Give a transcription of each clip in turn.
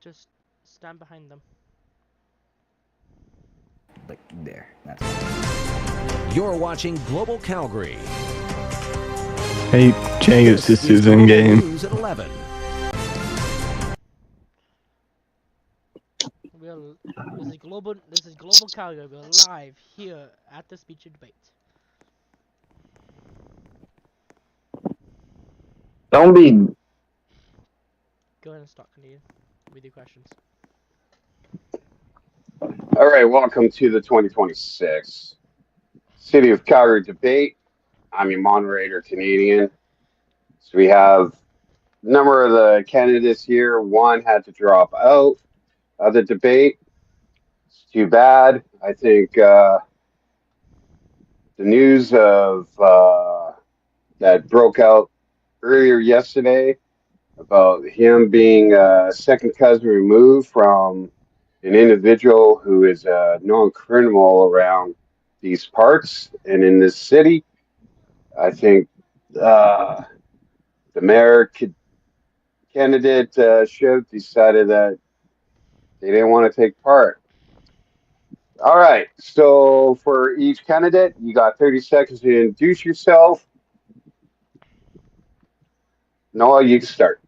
Just stand behind them. Like there. That's fine. You're watching Global Calgary. Hey, Jay, it's This just is in Global game. News at 11. This is Global Calgary. We're live here at the speech and debate. Don't be. Go ahead and start, Canadian, with your questions. All right, welcome to the 2026 City of Calgary debate. I'm your moderator, Canadian. So we have a number of the candidates here. One had to drop out of the debate. It's too bad. I think the news of that broke out earlier yesterday about him being a second cousin removed from an individual who is a known criminal around these parts and in this city. I think the mayor candidate should decided that they didn't want to take part. All right, so for each candidate, you got 30 seconds to introduce yourself. Noah, you can start.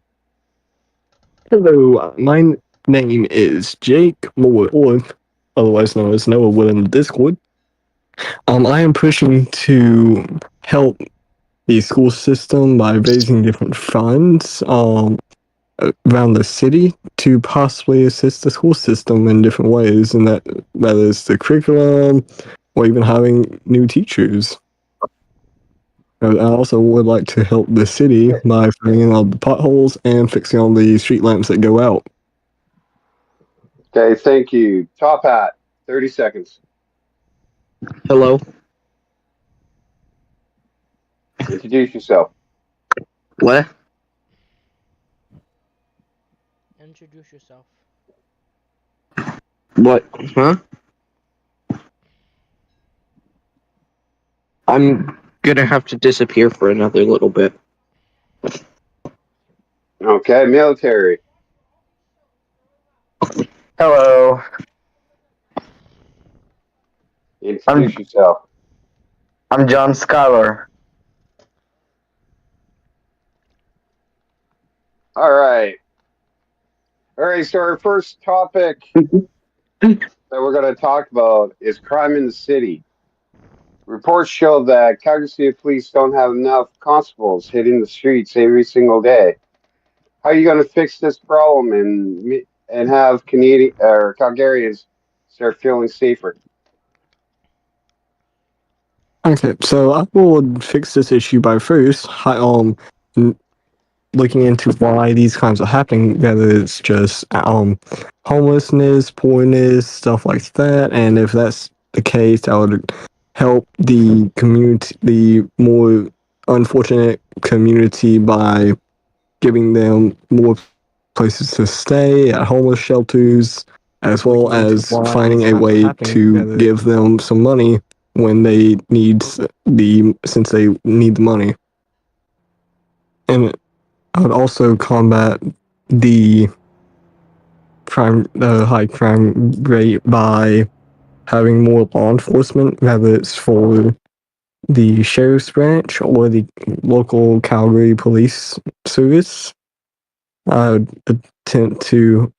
Hello, my name is Jake Moore, otherwise known as Noah Will in the Discord. I am pushing to help the school system by raising different funds around the city to possibly assist the school system in different ways, and that is the curriculum or even having new teachers. I also would like to help the city by filling in all the potholes and fixing all the street lamps that go out. Okay, thank you. Top Hat, 30 seconds. Hello. Introduce yourself. What? Introduce yourself. What? Huh? I'm gonna have to disappear for another little bit. Okay, military. Hello. Introduce yourself. I'm John Schuyler. All right. All right, so our first topic that we're going to talk about is crime in the city. Reports show that Calgary City Police don't have enough constables hitting the streets every single day. How are you going to fix this problem and have Canadian or Calgarians start feeling safer? Okay, so I would fix this issue by first looking into why these crimes are happening, whether it's just homelessness, poorness, stuff like that, and if that's the case, that would help the community, the more unfortunate community, by giving them more places to stay at homeless shelters, as well as finding a way to give them some money when they since they need the money. And I would also combat the high crime rate by having more law enforcement, whether it's for the sheriff's branch or the local Calgary police service. I would attempt to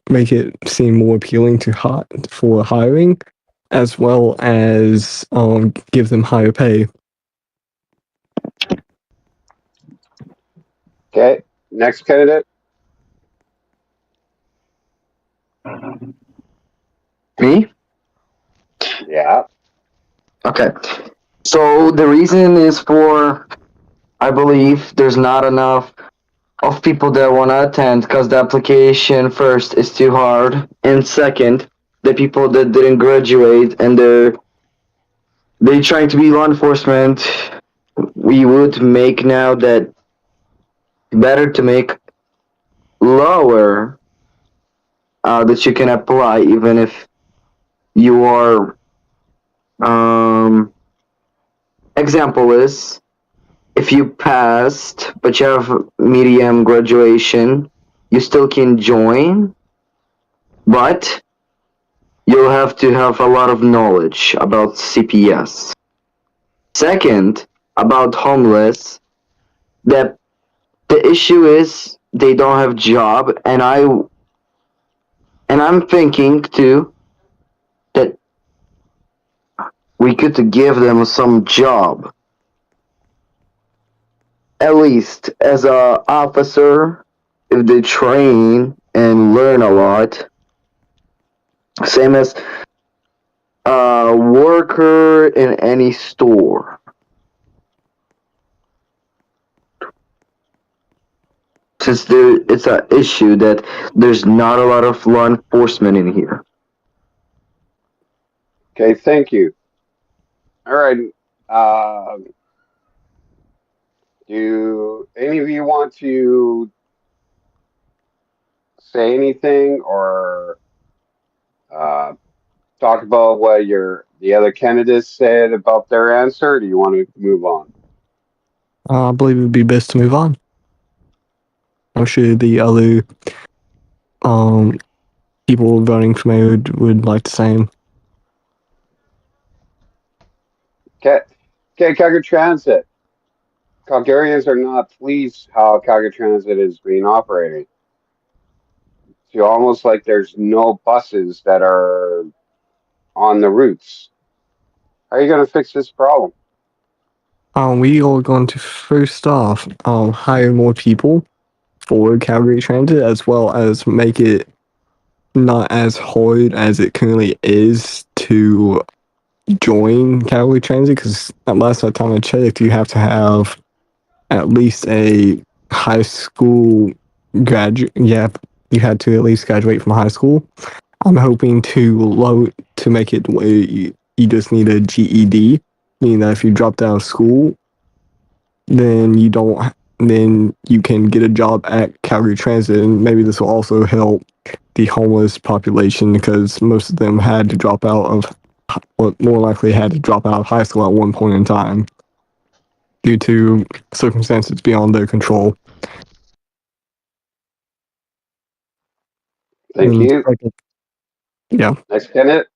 make it seem more appealing for hiring, as well as give them higher pay. Okay, next candidate. Me? Yeah. Okay. So the reason is I believe there's not enough of people that want to attend because the application first is too hard, and second, the people that didn't graduate and they trying to be law enforcement. We would make now that better to make lower that you can apply even if you are example is if you passed but you have medium graduation, you still can join but you'll have to have a lot of knowledge about CPS. Second, about homeless, that the issue is they don't have job, and I'm thinking too that we could give them some job, at least as a officer, if they train and learn a lot, same as a worker in any store. Since it's an issue that there's not a lot of law enforcement in here. Okay, thank you. All right. Uh, do any of you want to say anything or talk about what the other candidates said about their answer? Or do you want to move on? I believe it would be best to move on. I'm sure the other people voting for me would like the same. Okay, Calgary Transit. Calgarians are not pleased how Calgary Transit is being operated. It's almost like there's no buses that are on the routes. How are you going to fix this problem? We are going to first off hire more people for Calgary Transit, as well as make it not as hard as it currently is to join Calgary Transit. Because last time I checked, you have to have at least a high school graduate. Yeah, you had to at least graduate from high school. I'm hoping to make it where you just need a GED, meaning that if you drop out of school, then you can get a job at Calgary Transit, and maybe this will also help the homeless population because most of them had to drop out of, well, more likely had to drop out of high school at one point in time due to circumstances beyond their control. Thank you. Yeah. Next candidate.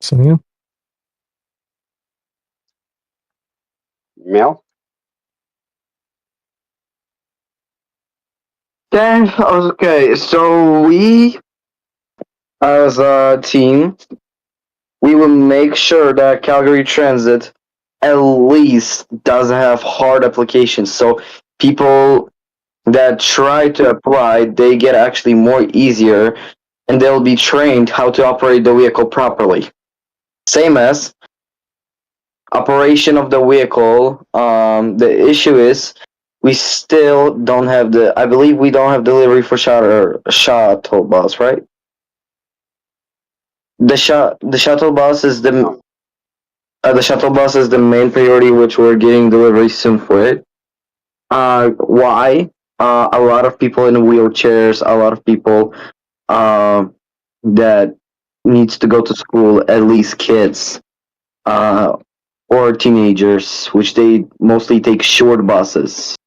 So yeah. Mel. Okay, so we, as a team, we will make sure that Calgary Transit at least doesn't have hard applications. So people that try to apply, they get actually more easier, and they'll be trained how to operate the vehicle properly. Same as operation of the vehicle. The issue is we still don't have I believe we don't have delivery for shuttle bus, right? The shuttle bus is the shuttle bus is the main priority, which we're getting delivery soon for it. Why? A lot of people in wheelchairs, a lot of people that needs to go to school, at least kids, or teenagers, which they mostly take short buses.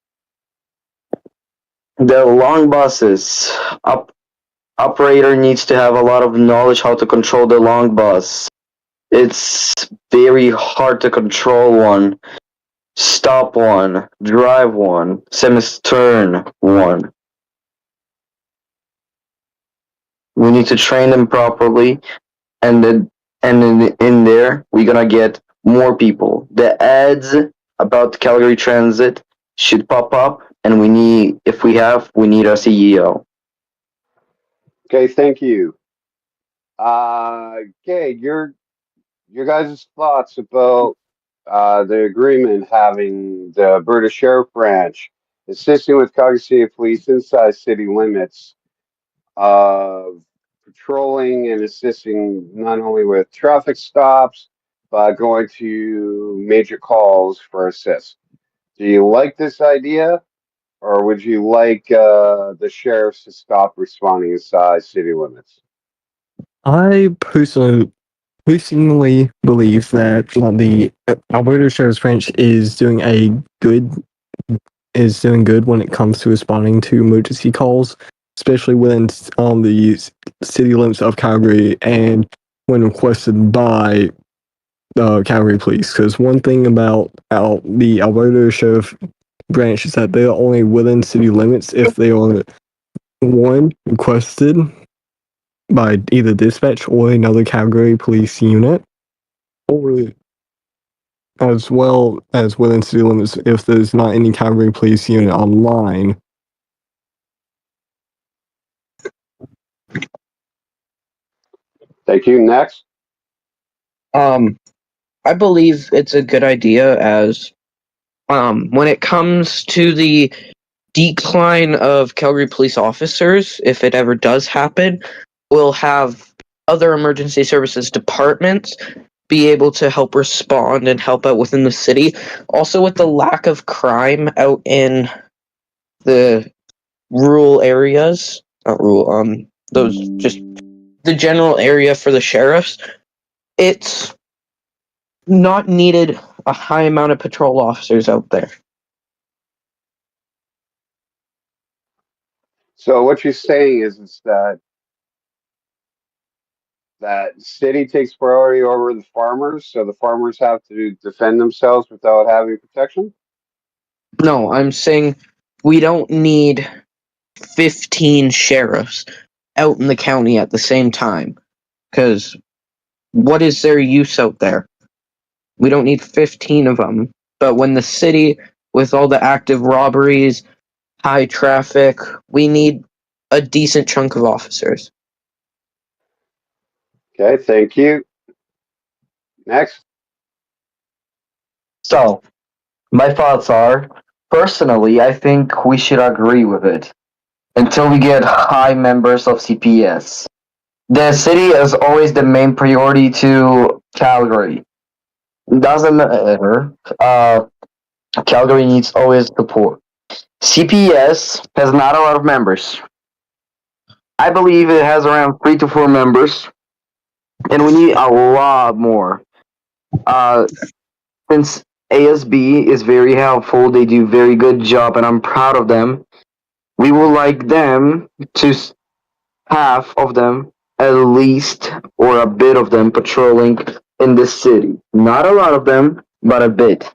The long buses, operator needs to have a lot of knowledge how to control the long bus. It's very hard to control one, stop one, drive one, turn one. We need to train them properly, and in there we're gonna get more people. The ads about Calgary Transit should pop up, and we need a CEO. Okay, thank you. Okay, your guys' thoughts about the agreement having the Alberta Sheriff Branch assisting with Calgary City Police inside city limits of patrolling and assisting not only with traffic stops, but going to major calls for assist. Do you like this idea, or would you like the sheriffs to stop responding inside city limits? I personally believe that the Alberta Sheriff's Branch is doing good when it comes to responding to emergency calls. especially within the city limits of Calgary and when requested by the Calgary Police. Because one thing about the Alberta Sheriff branch is that they're only within city limits if they are one requested by either dispatch or another Calgary Police unit, or as well as within city limits if there's not any Calgary Police unit online. Thank you. Next. I believe it's a good idea as when it comes to the decline of Calgary police officers, if it ever does happen, we'll have other emergency services departments be able to help respond and help out within the city. Also, with the lack of crime out in the rural areas, not rural, those just the general area for the sheriffs, it's not needed a high amount of patrol officers out there. So what you're saying is that city takes priority over the farmers, so the farmers have to defend themselves without having protection? No, I'm saying we don't need 15 sheriffs out in the county at the same time. Because what is their use out there? We don't need 15 of them. But when the city, with all the active robberies, high traffic, we need a decent chunk of officers. Okay, thank you. Next. So, my thoughts are, personally, I think we should agree with it until we get high members of CPS. The city is always the main priority to Calgary. Doesn't matter. Calgary needs always support. CPS has not a lot of members. I believe it has around 3 to 4 members, and we need a lot more. Since ASB is very helpful, they do very good job, and I'm proud of them. We would like them to half of them at least, or a bit of them patrolling in the city. Not a lot of them, but a bit,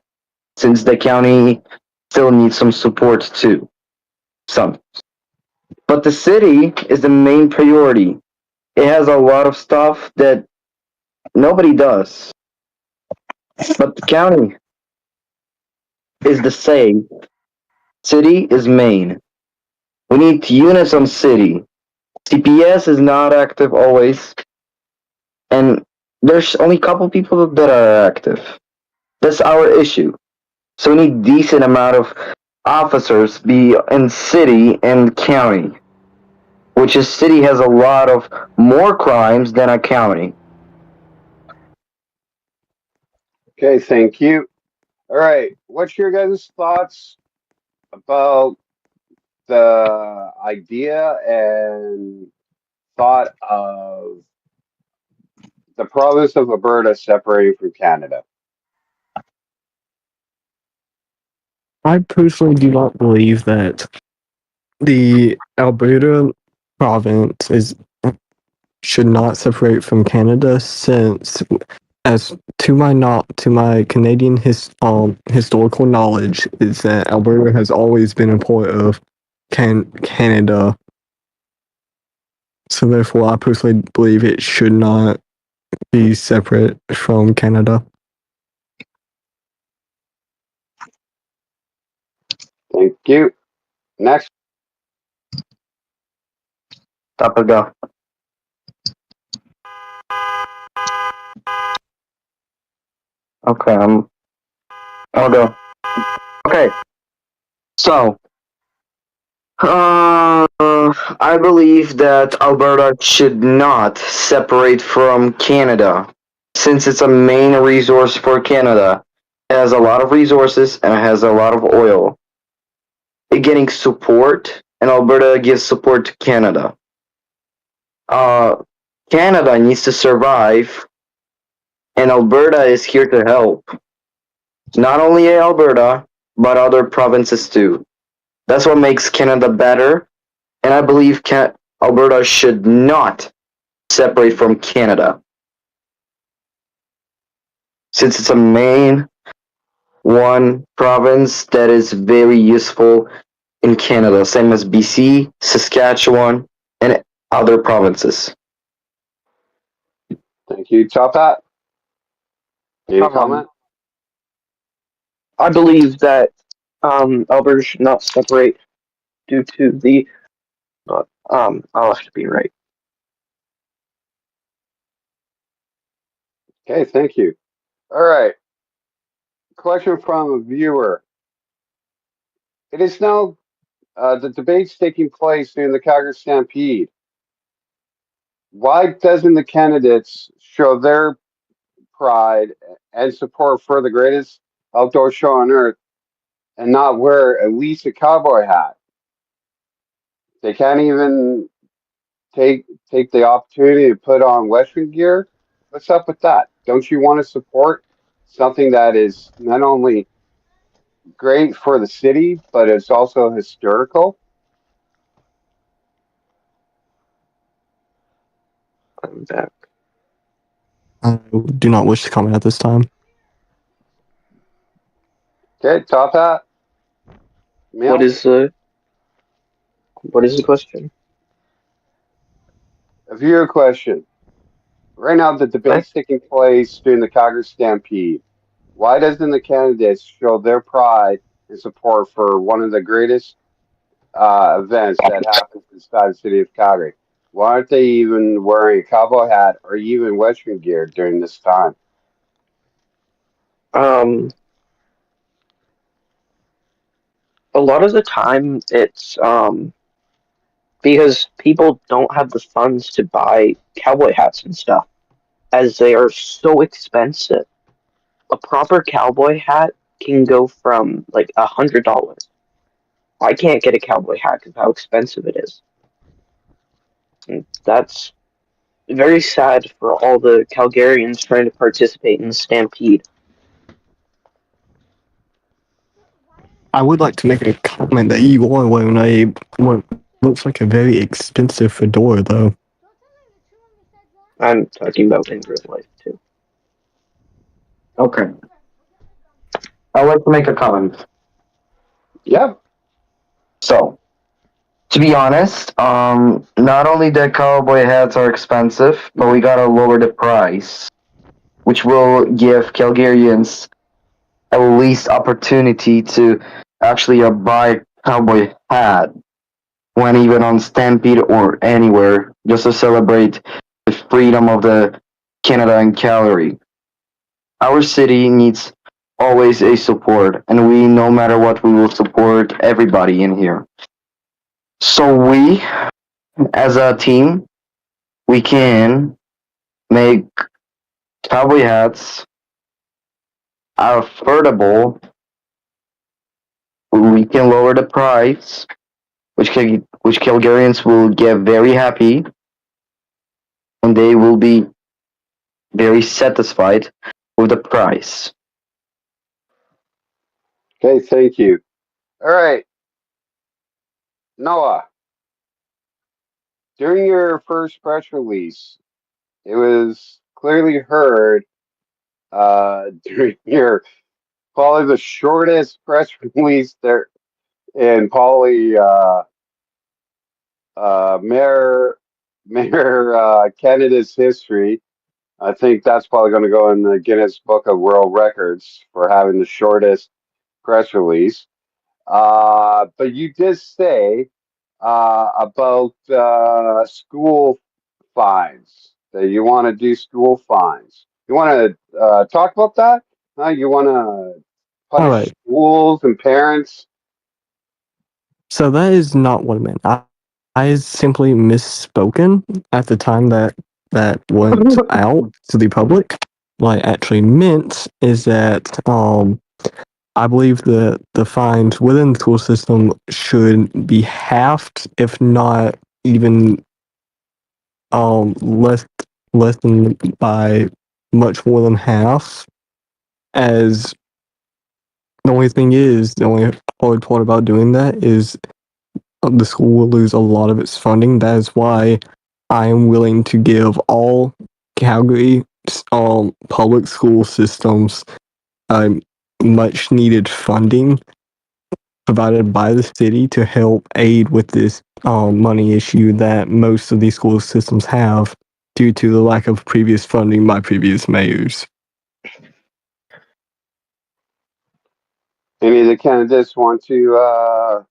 since the county still needs some support too. Some. But the city is the main priority. It has a lot of stuff that nobody does. But the county is the same. City is main. We need units on city. CPS is not active always. And there's only a couple people that are active. That's our issue. So we need decent amount of officers be in city and county. Which is city has a lot of more crimes than a county. Okay, thank you. All right, what's your guys' thoughts about the idea and thought of the province of Alberta separating from Canada? I personally do not believe that the Alberta province should not separate from Canada, since, as to my Canadian historical knowledge, is that Alberta has always been a part of Canada. So therefore, I personally believe it should not be separate from Canada. Thank you. Next. Stop or go. Okay, I'll go. Okay. So, I believe that Alberta should not separate from Canada, since it's a main resource for Canada. It has a lot of resources and it has a lot of oil. It getting support, and Alberta gives support to Canada. Canada needs to survive, and Alberta is here to help. Not only Alberta, but other provinces too. That's what makes Canada better, and and I believe Alberta should not separate from Canada, since it's a main one province that is very useful in Canada, same as BC, Saskatchewan, and other provinces. Thank you, Top Hat. Any comment? I believe that Alberta should not separate due to the. I'll have to be right. Okay, thank you. All right. Question from a viewer. It is now the debates taking place during the Calgary Stampede. Why doesn't the candidates show their pride and support for the greatest outdoor show on earth and not wear at least a cowboy hat? They can't even take the opportunity to put on Western gear. What's up with that? Don't you want to support something that is not only great for the city, but it's also historical? I'm back. I do not wish to comment at this time. Okay, Top Hat. Meow. What is the question? A viewer question. Right now, the debate's taking place during the Calgary Stampede. Why doesn't the candidates show their pride and support for one of the greatest events that happens inside the city of Calgary? Why aren't they even wearing a cowboy hat or even Western gear during this time? A lot of the time it's because people don't have the funds to buy cowboy hats and stuff, as they are so expensive. A proper cowboy hat can go from like $100. I can't get a cowboy hat because how expensive it is. And that's very sad for all the Calgarians trying to participate in the Stampede. I would like to make a comment that you are wearing what looks like a very expensive fedora, though. I'm talking about in real life too. Okay. I'd like to make a comment. Yeah. So, to be honest, not only that cowboy hats are expensive, but we gotta lower the price, which will give Calgarians at least opportunity to actually buy a cowboy hat when even on Stampede or anywhere, just to celebrate the freedom of the Canada and Calgary. Our city needs always a support, and we, no matter what, we will support everybody in here. So we, as a team, we can make cowboy hats affordable. We can lower the price, which Calgarians will get very happy, and they will be very satisfied with the price. Okay, thank you. All right. Noah, during your first press release, it was clearly heard during your probably the shortest press release there in Mayor Canada's history. I think that's probably going to go in the Guinness Book of World Records for having the shortest press release. But you did say about school fines, that you want to do school fines. You want to talk about that? You want to punish Alright. schools and parents? So that is not what I meant. I simply misspoken at the time that went out to the public. What I actually meant is that I believe the fines within the school system should be halved, if not even less than by much more than half. As the only hard part about doing that is the school will lose a lot of its funding. That is why I am willing to give all Calgary public school systems much needed funding provided by the city to help aid with this money issue that most of these school systems have due to the lack of previous funding by previous mayors. Any of the candidates want to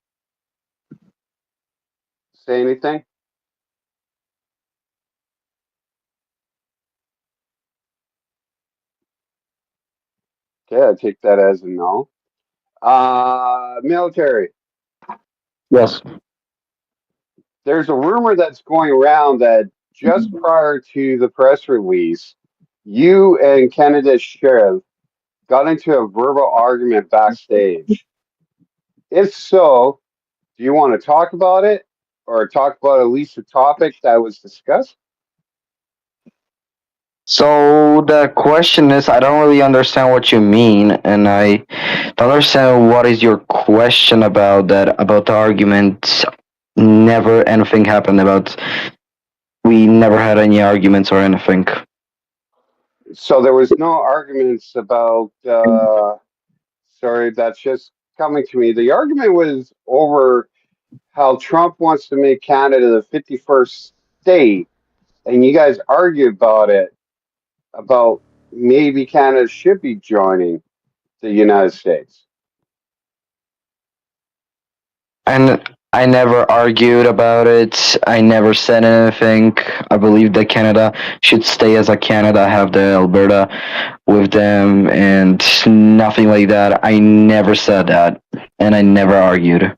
say anything? Okay, I take that as a no. Military. Yes. There's a rumor that's going around that just prior to the press release, you and Canada Sheriff got into a verbal argument backstage. If so, do you want to talk about it or talk about at least the topic that was discussed? So the question is, I don't really understand what you mean, and I don't understand what is your question about that, about the argument. Never anything happened about, we never had any arguments or anything. So there was no arguments about, sorry, that's just coming to me. The argument was over how Trump wants to make Canada the 51st state, and you guys argued about it, about maybe Canada should be joining the United States. And I never argued about it. I never said anything. I believe that Canada should stay as a Canada, have the Alberta with them, and nothing like that. I never said that, and I never argued.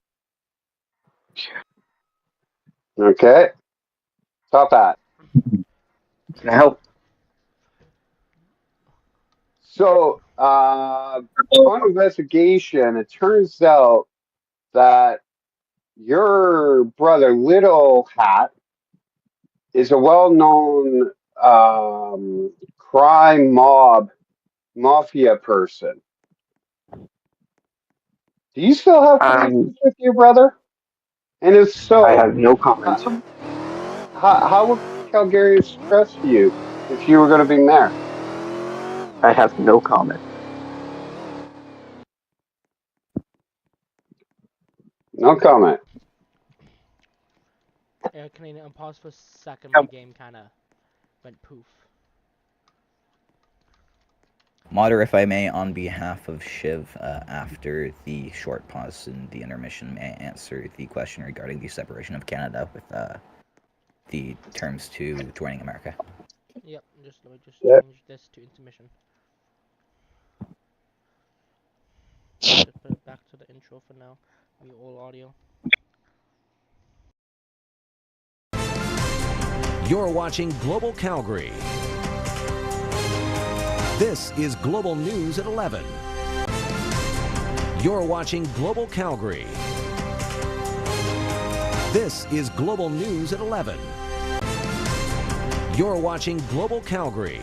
Okay. Top hat. Can I help? So, on investigation, it turns out that your brother, Little Hat, is a well-known crime mafia person. Do you still have connections with your brother? And if so, I have no comments. how would Calgarians trust you if you were going to be mayor? I have no comment. No comment. Yeah, Canadian, pause for a second. My game kind of went poof. Modder, if I may, on behalf of Shiv, after the short pause in the intermission, may I answer the question regarding the separation of Canada with the terms to joining America? Yep, let me just Yep. change this to intermission. Just put it back to the intro for now. Mute all audio. You're watching Global Calgary. This is Global News at 11. You're watching Global Calgary. This is Global News at 11. You're watching Global Calgary.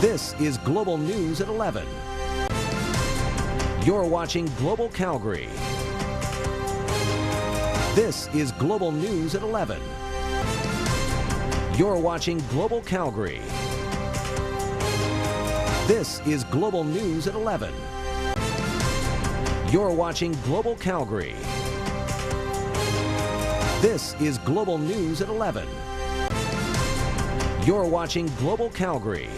This is Global News at 11. You're watching Global Calgary. This is Global News at 11. You're watching Global Calgary. This is Global News at 11. You're watching Global Calgary. This is Global News at 11. You're watching Global Calgary.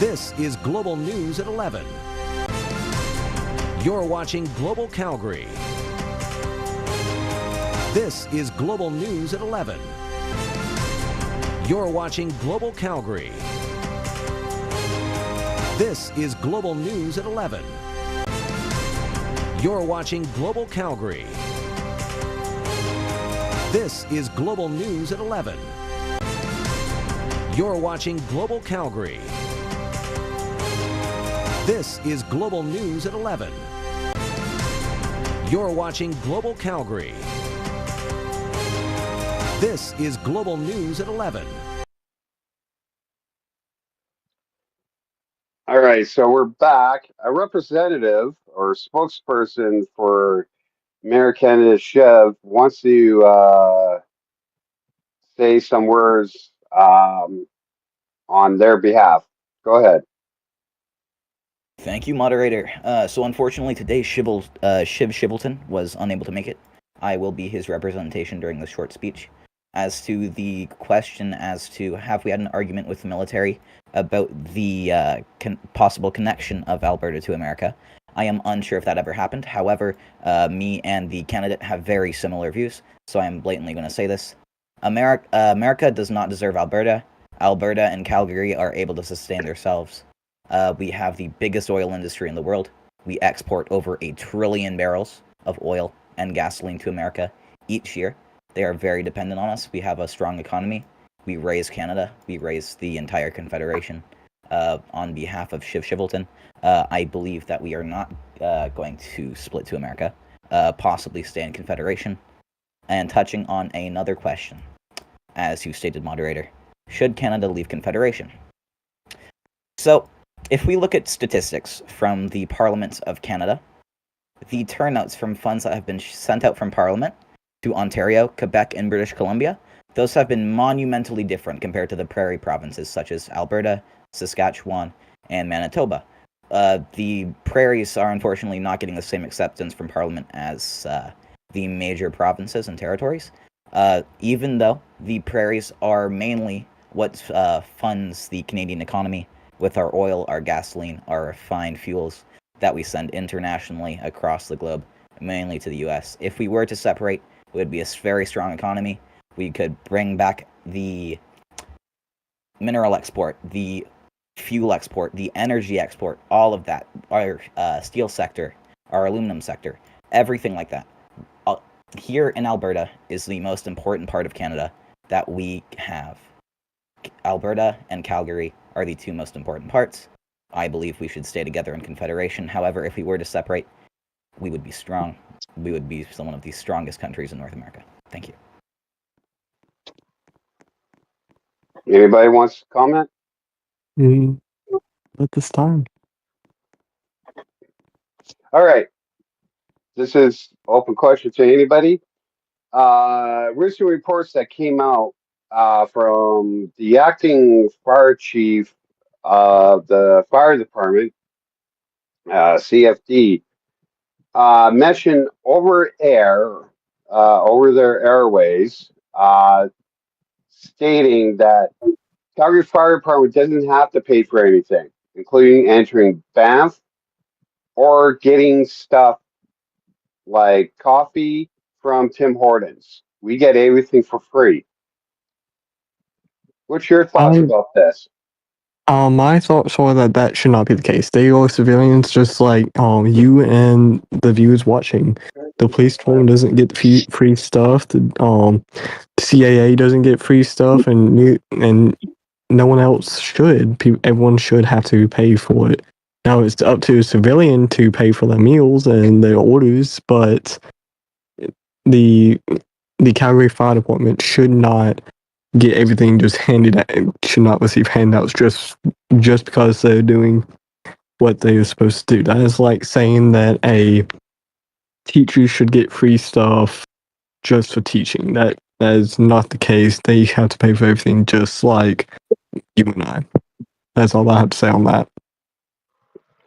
This is Global News at 11. You're watching Global Calgary. This is Global News at 11. You're watching Global Calgary. This is Global News at 11. You're watching Global Calgary. This is Global News at 11. You're watching Global Calgary. This is Global News at 11. You're watching Global Calgary. This is Global News at 11. All right, so we're back. A representative or spokesperson for Mayor Canada Chev wants to say some words on their behalf. Go ahead. Thank you, moderator. So unfortunately today Shiv Shivleton was unable to make it. I will be his representation during this short speech. As to the question as to have we had an argument with the military about the possible connection of Alberta to America, I am unsure if that ever happened. However, me and the candidate have very similar views, so I am blatantly going to say this. America does not deserve Alberta. Alberta and Calgary are able to sustain themselves. We have the biggest oil industry in the world. We export over 1 trillion barrels of oil and gasoline to America each year. They are very dependent on us. We have a strong economy. We raise Canada. We raise the entire Confederation. On behalf of Shiv Shivleton, I believe that we are not going to split to America, possibly stay in Confederation. And touching on another question, as you stated, moderator, should Canada leave Confederation? So, if we look at statistics from the Parliament of Canada, the turnouts from funds that have been sent out from Parliament to Ontario, Quebec, and British Columbia, those have been monumentally different compared to the prairie provinces such as Alberta, Saskatchewan, and Manitoba. The prairies are unfortunately not getting the same acceptance from Parliament as the major provinces and territories, even though the prairies are mainly what funds the Canadian economy with our oil, our gasoline, our refined fuels that we send internationally across the globe, mainly to the US. If we were to separate, it would be a very strong economy. We could bring back the mineral export, the fuel export, the energy export, all of that, our steel sector, our aluminum sector, everything like that. Here in Alberta is the most important part of Canada that we have. Alberta and Calgary are the two most important parts. I believe we should stay together in Confederation. However, if we were to separate, we would be strong. We would be one of the strongest countries in North America. Thank you. Anybody wants to comment? At this time. All right. This is open question to anybody. Recent reports that came out from the acting fire chief of the fire department, CFD, mentioned over their airways, stating that Calgary Fire Department doesn't have to pay for anything, including entering Banff or getting stuff like coffee from Tim Hortons. We get everything for free. What's your thoughts about this? My thoughts are that should not be the case. They are civilians just like you and the viewers watching. The police department doesn't get free stuff. The CAA doesn't get free stuff, and no one else should. Everyone should have to pay for it. Now it's up to a civilian to pay for their meals and their orders, but the Calgary Fire Department should not get everything just handed out. Should not receive handouts just because they're doing what they're supposed to do. That is like saying that a teacher should get free stuff just for teaching. That is not the case. They have to pay for everything just like you and I. That's all I have to say on that.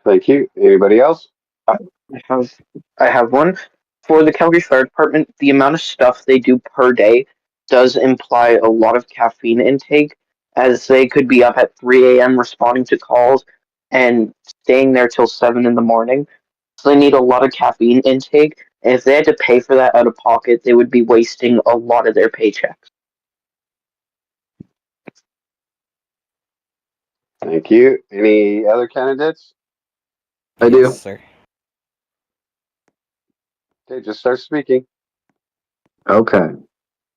Thank you. Anybody else? I have one. For the Calgary Fire Department, the amount of stuff they do per day does imply a lot of caffeine intake, as they could be up at 3 a.m. responding to calls and staying there till 7 in the morning. So they need a lot of caffeine intake, and if they had to pay for that out of pocket, they would be wasting a lot of their paychecks. Thank you. Any other candidates? I do. Yes, sir. Okay, just start speaking. Okay.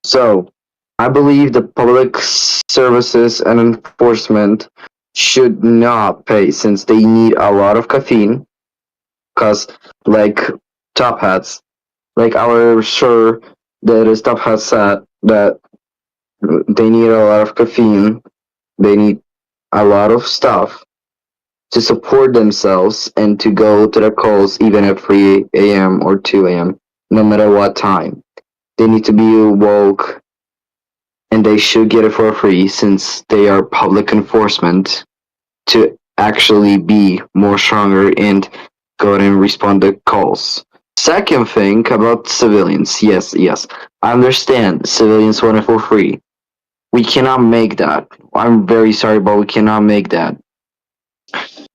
So, I believe the public services and enforcement should not pay since they need a lot of caffeine. Because, like Top Hats, like our sure that is Top Hats said that they need a lot of caffeine. They need a lot of stuff. to support themselves and to go to the calls even at 3 a.m. or 2 a.m., no matter what time. They need to be woke and they should get it for free since they are public enforcement to actually be more stronger and go ahead and respond to calls. Second thing about civilians. Yes, I understand civilians want it for free. We cannot make that. I'm very sorry, but we cannot make that.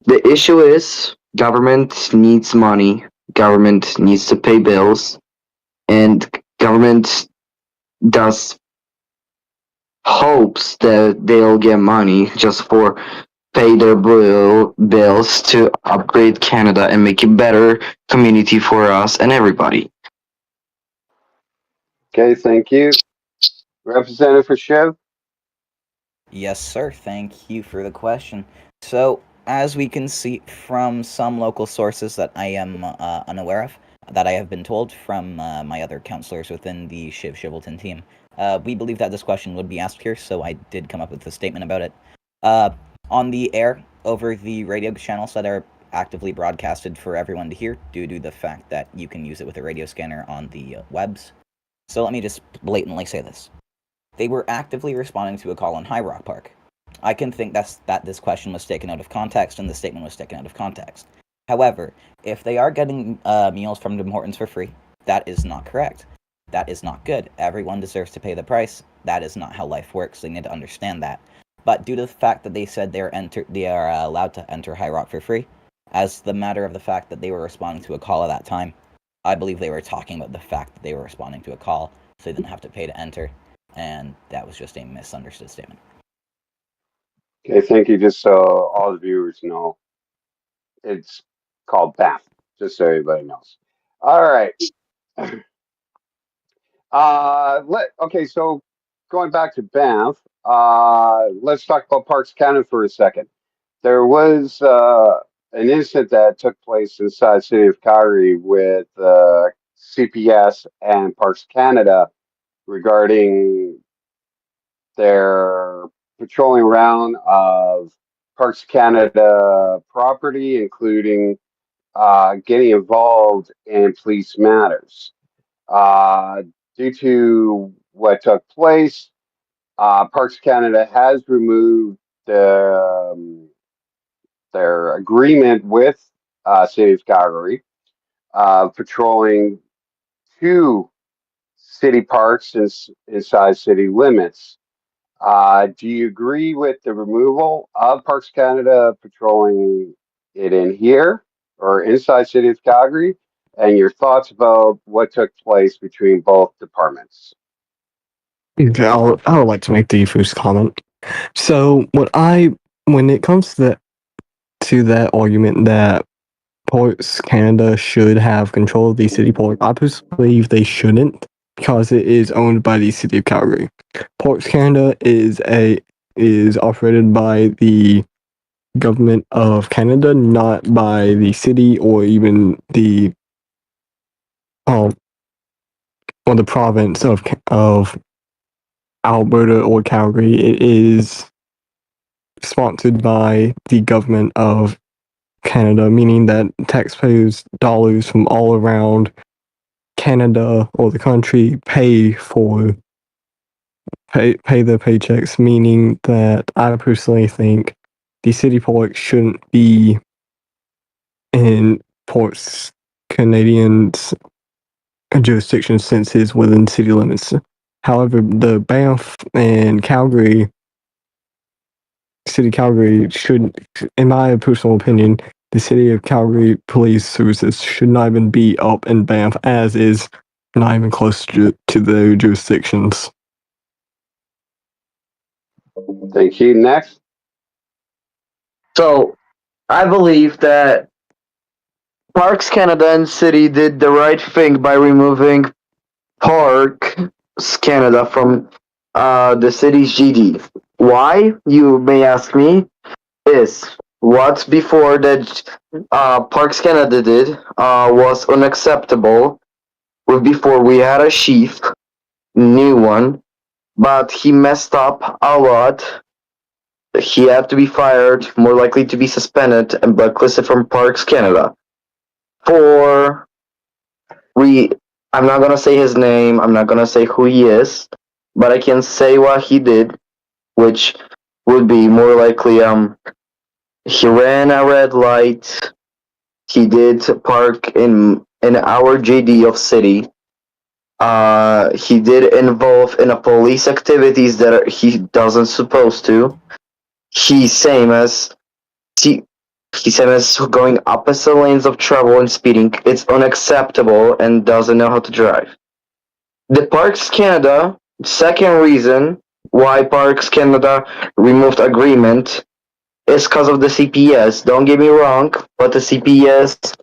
The issue is government needs money, government needs to pay bills, and government does hopes that they'll get money just for pay their bills to upgrade Canada and make it better community for us and everybody. Okay, thank you. Representative for Shiv? Yes, sir. Thank you for the question. So, as we can see from some local sources that I am unaware of, that I have been told from my other counselors within the Shiv Shivelton team, we believe that this question would be asked here, so I did come up with a statement about it. On the air, over the radio channels that are actively broadcasted for everyone to hear, due to the fact that you can use it with a radio scanner on the webs. So let me just blatantly say this. They were actively responding to a call on High Rock Park. I can think that this question was taken out of context and the statement was taken out of context. However, if they are getting meals from Tim Hortons for free, that is not correct. That is not good. Everyone deserves to pay the price. That is not how life works. They need to understand that. But due to the fact that they said they are allowed to enter High Rock for free, as the matter of the fact that they were responding to a call at that time, I believe they were talking about the fact that they were responding to a call, so they didn't have to pay to enter, and that was just a misunderstood statement. Okay, thank you. Just so all the viewers know, it's called BAF, just so everybody knows. All right. Okay, so going back to Banff, let's talk about Parks Canada for a second. There was an incident that took place inside the city of Calgary with CPS and Parks Canada regarding their patrolling around of Parks Canada property, including getting involved in police matters. Due to what took place, Parks Canada has removed their agreement with City of Calgary, patrolling 2 city parks inside city limits. Do you agree with the removal of Parks Canada patrolling it in here or inside City of Calgary? And your thoughts about what took place between both departments? Okay, I would like to make the first comment. So, when it comes to that argument that Ports Canada should have control of the city port, I personally believe they shouldn't because it is owned by the city of Calgary. Ports Canada is operated by the government of Canada, not by the city or even the or the province of Alberta or Calgary. It is sponsored by the government of Canada, meaning that taxpayers' dollars from all around Canada or the country pay their paychecks, meaning that I personally think the city port shouldn't be in Ports Canadians' jurisdiction since it's within city limits. However, the Banff and Calgary should, in my personal opinion, the City of Calgary Police Services should not even be up in Banff, as is not even close to their jurisdictions. Thank you. Next. So, I believe that Parks Canada and City did the right thing by removing Parks Canada from the city's GD. Why, you may ask me, is what before that Parks Canada did was unacceptable. Before we had a chief, new one, but he messed up a lot he had to be fired, more likely to be suspended and blacklisted from Parks Canada for I'm not gonna say his name, I'm not gonna say who he is, but I can say what he did, which would be more likely he ran a red light, he did park in our JD of city. He did involve in a police activities that he doesn't supposed to. He's same as he same as going opposite lanes of travel and speeding. It's unacceptable and doesn't know how to drive. The Parks Canada, second reason why Parks Canada removed agreement is because of the CPS. Don't get me wrong, but the CPS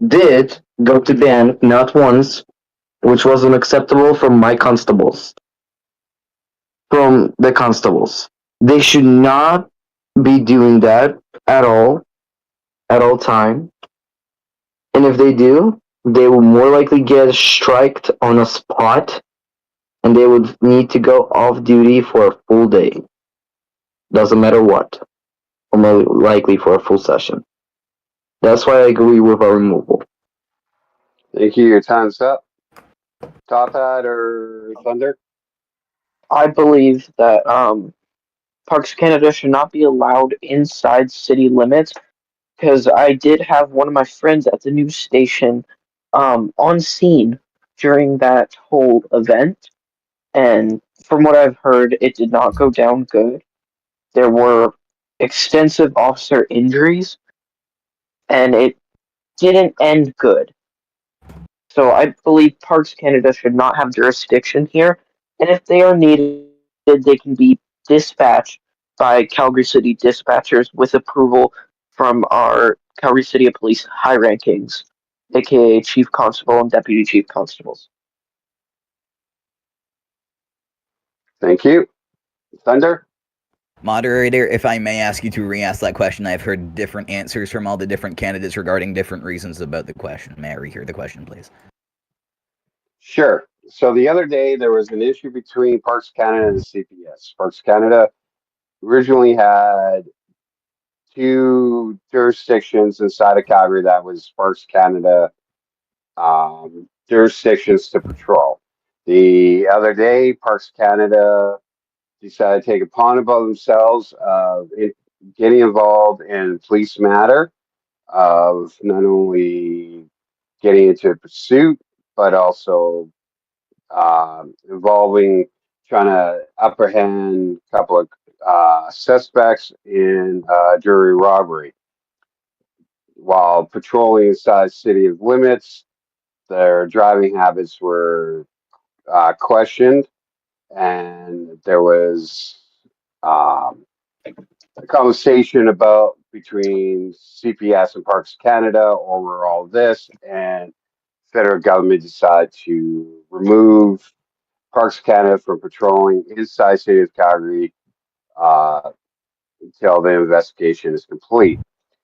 did go to ban not once, which was unacceptable from my constables. From the constables. They should not be doing that at all time. And if they do, they will more likely get striked on a spot and they would need to go off duty for a full day. Doesn't matter what. Or more likely for a full session. That's why I agree with a removal. Thank you. Your time's up. Top Hat or Thunder? I believe that Parks Canada should not be allowed inside city limits because I did have one of my friends at the news station on scene during that whole event, and from what I've heard, it did not go down good. There were extensive officer injuries, and it didn't end good. So I believe Parks Canada should not have jurisdiction here, and if they are needed, they can be dispatched by Calgary City dispatchers with approval from our Calgary City Police high rankings, aka Chief Constable and Deputy Chief Constables. Thank you. Thunder? Moderator, if I may ask you to re-ask that question, I've heard different answers from all the different candidates regarding different reasons about the question. May I rehear the question, please? Sure. So the other day there was an issue between Parks Canada and the CPS. Parks Canada originally had two jurisdictions inside of Calgary that was Parks Canada jurisdictions to patrol. The other day, Parks Canada decided to take upon about themselves of getting involved in police matter of not only getting into a pursuit, but also involving trying to apprehend a couple of suspects in jury robbery. While patrolling inside city of limits, their driving habits were questioned, and there was a conversation about between CPS and Parks Canada over all this, and federal government decided to remove Parks Canada from patrolling inside city of Calgary until the investigation is complete.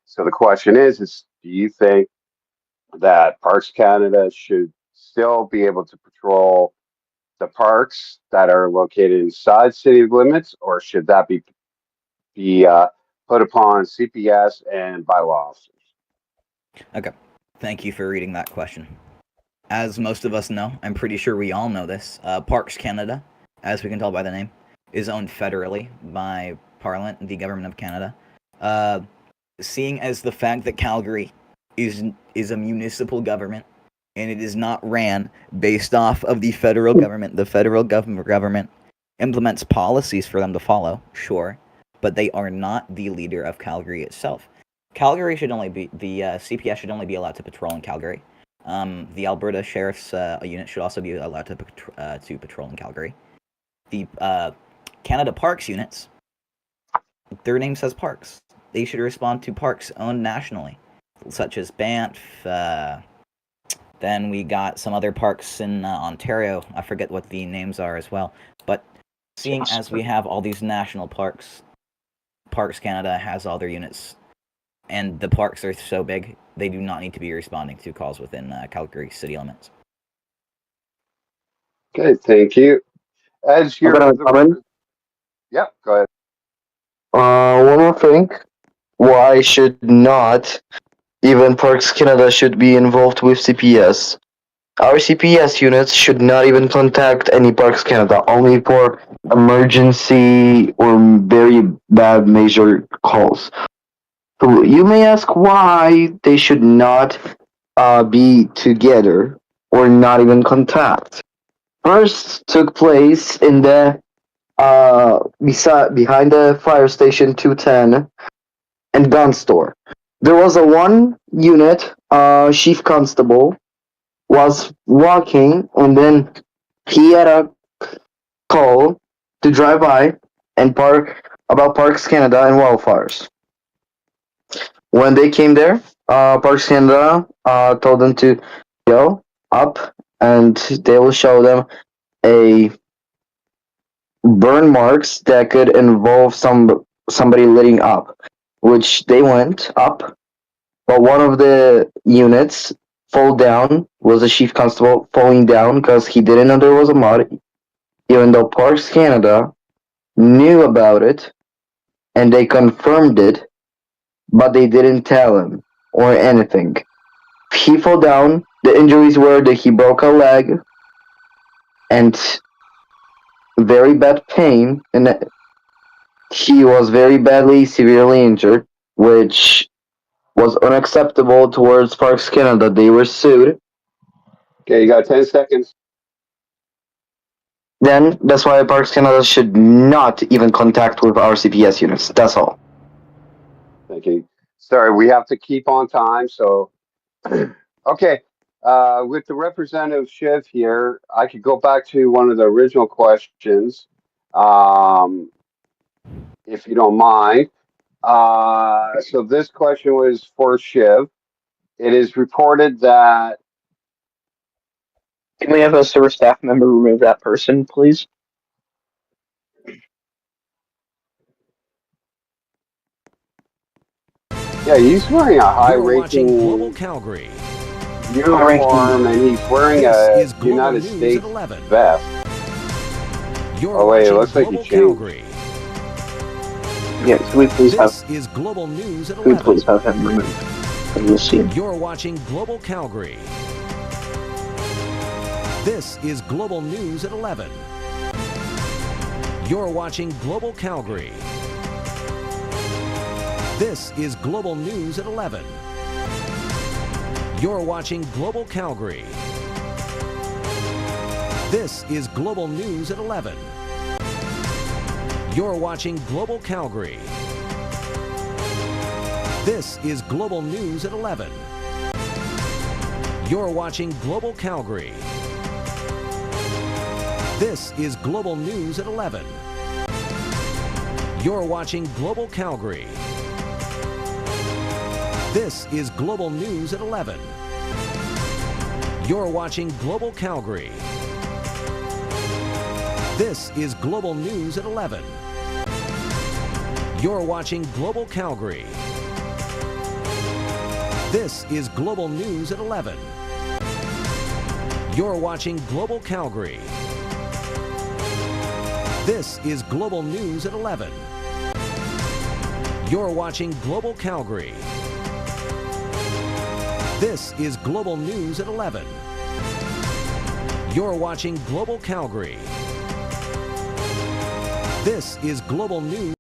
So the question is do you think that Parks Canada should still be able to patrol the parks that are located inside city limits, or should that be put upon CPS and bylaw officers? Okay. Thank you for reading that question. As most of us know, I'm pretty sure we all know this, Parks Canada, as we can tell by the name, is owned federally by Parliament, the Government of Canada. Seeing as the fact that Calgary is a municipal government, and it is not ran based off of the federal government implements policies for them to follow, sure, but they are not the leader of Calgary itself. Calgary should only be, the CPS should only be allowed to patrol in Calgary. The Alberta Sheriff's unit should also be allowed to patrol in Calgary. The Canada Parks units, their name says parks. They should respond to parks owned nationally, such as Banff. Then we got some other parks in Ontario. I forget what the names are as well. But seeing as we have all these national parks, Parks Canada has all their units, and the parks are so big, they do not need to be responding to calls within Calgary city limits. Okay, thank you. As your comment? yeah, go ahead. One more thing. Why should not even Parks Canada should be involved with CPS? Our CPS units should not even contact any Parks Canada, only for emergency or very bad major calls. So you may ask why they should not be together or not even contact. First took place in the behind the fire station 210 and gun store. There was a one unit, chief constable was walking, and then he had a call to drive by and park about Parks Canada and wildfires. When they came there, Parks Canada told them to go up, and they will show them a burn marks that could involve somebody lighting up, which they went up, but one of the units fall down was a chief constable falling down because he didn't know there was a mod, even though Parks Canada knew about it and they confirmed it, but they didn't tell him or anything. He fell down. The injuries were that he broke a leg and very bad pain, and he was very badly, severely injured, which was unacceptable towards Parks Canada. They were sued. Okay, you got 10 seconds. Then that's why Parks Canada should not even contact with our CPS units. That's all. Thank you. Sorry, we have to keep on time. So, okay. With the Representative Shiv here, I could go back to one of the original questions, if you don't mind. So this question was for Shiv. It is reported that Can we have a service staff member remove that person, please? yeah, he's wearing a You're watching Global high-ranking Calgary. uniform, and he's wearing This a is Global United News States at 11. vest. You're Oh wait, it watching looks like he Global changed. Calgary. Yeah, can we please have This is Global News at can we 11. please have him removed? And we'll see him. You're watching Global Calgary. This is Global News at 11. You're watching Global Calgary. This is Global News at 11. You're watching Global Calgary. This is Global News at 11. You're watching Global Calgary. This is Global News at 11. You're watching Global Calgary. This is Global News at 11. You're watching Global Calgary. This is Global News at 11. You're watching Global Calgary. This is Global News at 11. You're watching Global Calgary. This is Global News at 11. You're watching Global Calgary. This is Global News at 11. You're watching Global Calgary. This is Global News at 11. You're watching Global Calgary. This is Global News.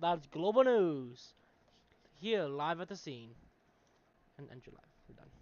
That's global news. Here, live at the scene. And end your live. We're done.